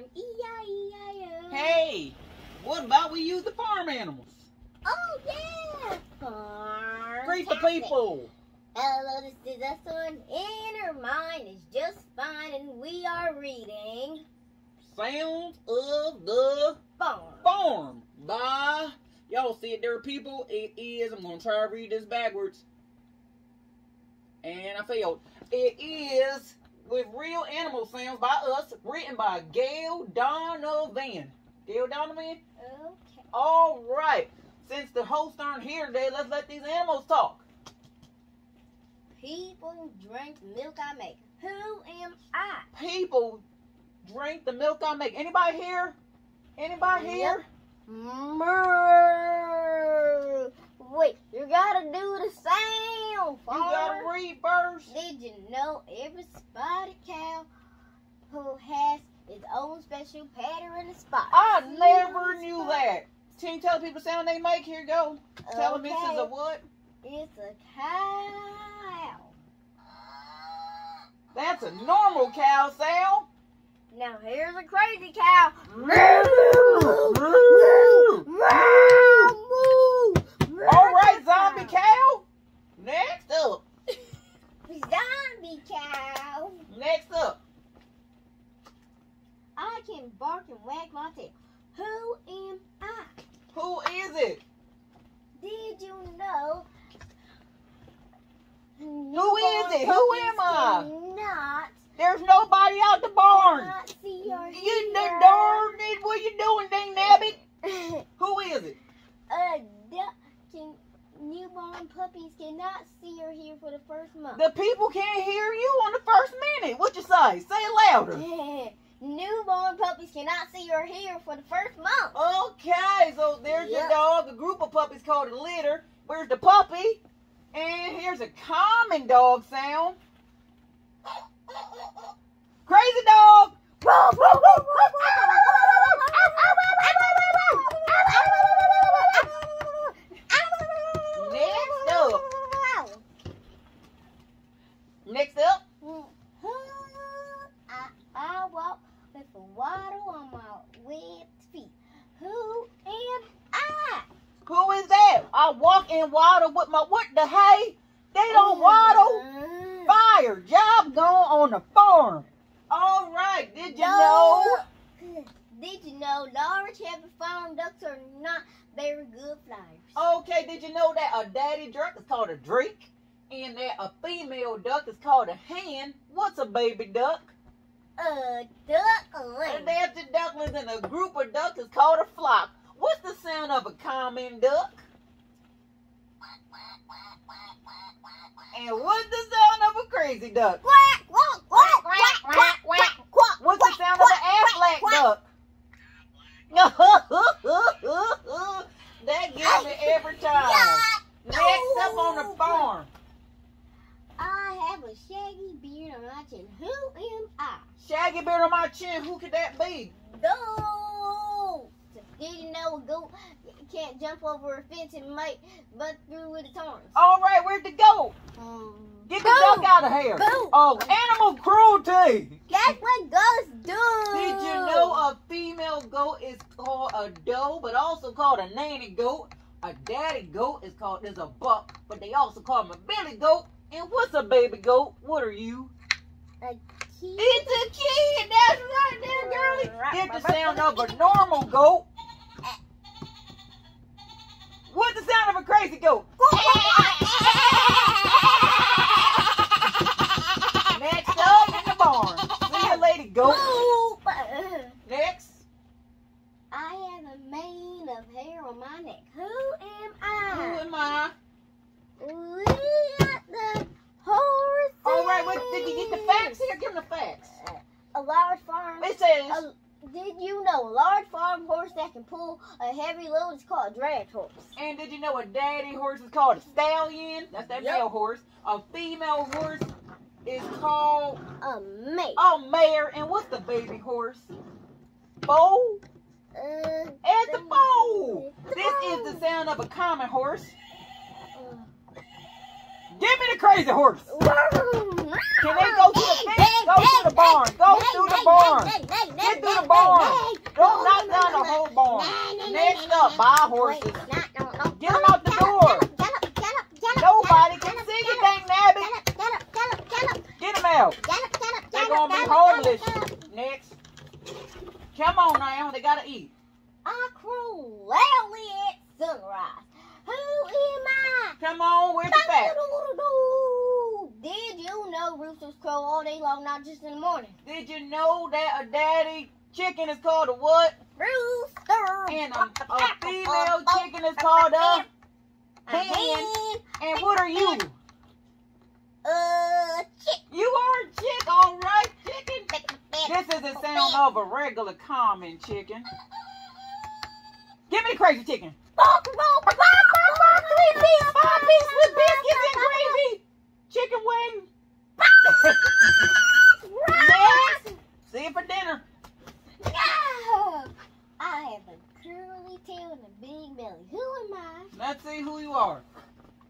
barn. E-I-E-I-O. Hey, what about we use the farm animals? Oh, yeah. Farm. Greet the people. Hello, this is us on Inner Mind is just fine, and we are reading Sounds of the Farm by, y'all see it there, people? It is, I'm going to try to read this backwards. And I failed. It is with real animal sounds by us, written by Gail Donovan. Gail Donovan? Okay. All right. Since the hosts aren't here today, let's let these animals talk. People drink the milk I make. Who am I? People drink the milk I make. Anybody here? Anybody here? Moo. Wait, you gotta do the sound. You gotta read first. Did you know every spotted cow who has its own special pattern and spot? I never knew that. Can you tell the people the sound they make? Here you go. Tell them this is a what? It's a cow. That's a normal cow sound. Now here's a crazy cow. All right, zombie cow. Next up. Zombie cow. Next up. I can bark and wag my tail. Who am I? Who is it? Did you know? Who is it? Who am I? Not. There's nobody out the barn. Not see or You the darn it. What you doing, dang nabbit? Who is it? Newborn puppies cannot see or hear for the first month. The people can't hear you on the first minute. What you say? Say it louder. Newborn puppies cannot see or hear for the first month. Okay, so there's the dog, a group of puppies called a litter. Where's the puppy? And here's a common dog sound. Crazy dog. Next up. I walk with a waddle on my webbed feet. Who am I? Who is that? I walk and waddle with my, what the hay? They don't waddle. Fire. Job gone on the farm. All right. Did you know? Did you know large heavy farm ducks are not very good flyers? Okay. Did you know that a daddy duck is called a drake? And that a female duck is called a hen? What's a baby duck? A duckling. And that's the ducklings, and a group of ducks is called a flock. What's the sound of a common duck? And what's the sound of a crazy duck? Quack, quack, quack, quack, quack, quack, quack. What's the sound of an Aflac duck? That gives me every time. Next up on the farm. I have a shaggy beard on my chin. Who am I? Shaggy beard on my chin. Who could that be? Goat. Did you know a goat can't jump over a fence and might butt through with its horns? All right, where'd the goat? Get the duck out of here. Boom. Oh, animal cruelty. That's what goats do. Did you know a female goat is called a doe, but also called a nanny goat? A daddy goat is a buck, but they also call him a billy goat. And what's a baby goat? What are you? A kid. It's a kid. That's right there, girlie. Get the sound of a normal goat. What's the sound of a crazy goat? Next up in the barn. See you, lady goat. Next. I have a mane of hair on my neck. Who am I? Who am I? We got the horse. All right, did you get the facts here? Give them the facts. A large farm. It says. Did you know a large farm horse that can pull a heavy load is called a drag horse? And did you know a daddy horse is called a stallion? That's that male horse. A female horse is called a mare. A mare. And what's the baby horse? Foal? It's a foal. This is the sound of a common horse. Give me the crazy horse. Can they go to the fence? Go to the barn. Go to the barn. Get through the barn. Don't knock down the whole barn. Next up, buy horses. Get them out the door. Nobody can see you, dang nabbit. Get them out. They're going to be homeless. Next. Come on now. They got to eat. I crow loudly at sunrise. Who am I? Come on. Where's the facts? Did you know roosters crow all day long, not just in the morning? Did you know that a daddy chicken is called a what? Rooster. And a female chicken is called a hen. And what are you? Chick. You are a chick, all right, chicken. This is the sound of a regular common chicken. Give me the crazy chicken. 3 piece, 5 piece with biscuits and gravy. Chicken wing. Next. See you for dinner. I have a curly tail and a big belly. Who am I? Let's see who you are.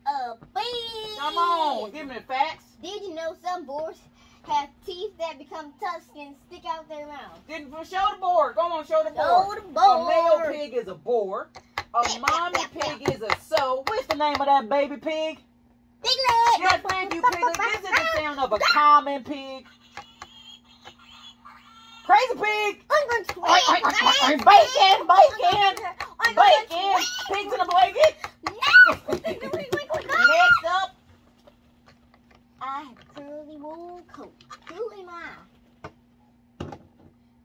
A bee. Come on, give me the facts. Did you know some boars have teeth that become tusks and stick out their mouth? Didn't show the board. Go on, show the board. Show the board. A male pig is a boar. A mommy pig is a sow. What's the name of that baby pig? Piglet. Yes, thank you, Piglet. This is the sound of a common pig. Crazy pig. Bacon, bacon, bacon. Pigs in a blanket. Next up. I have a curly wool coat. Who am I?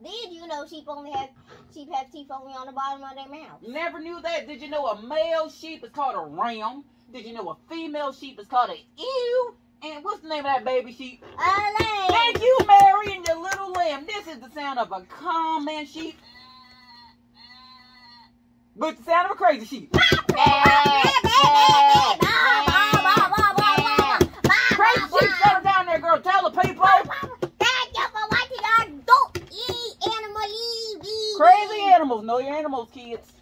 Did you know sheep have teeth only on the bottom of their mouth? Never knew that. Did you know a male sheep is called a ram? Did you know a female sheep is called a ewe? And what's the name of that baby sheep? A lamb. Thank you, Mary, and your little lamb. This is the sound of a common sheep. But the sound of a crazy sheep. Crazy sheep, settle down there, girl. Tell the people. Crazy animals. Know your animals, kids.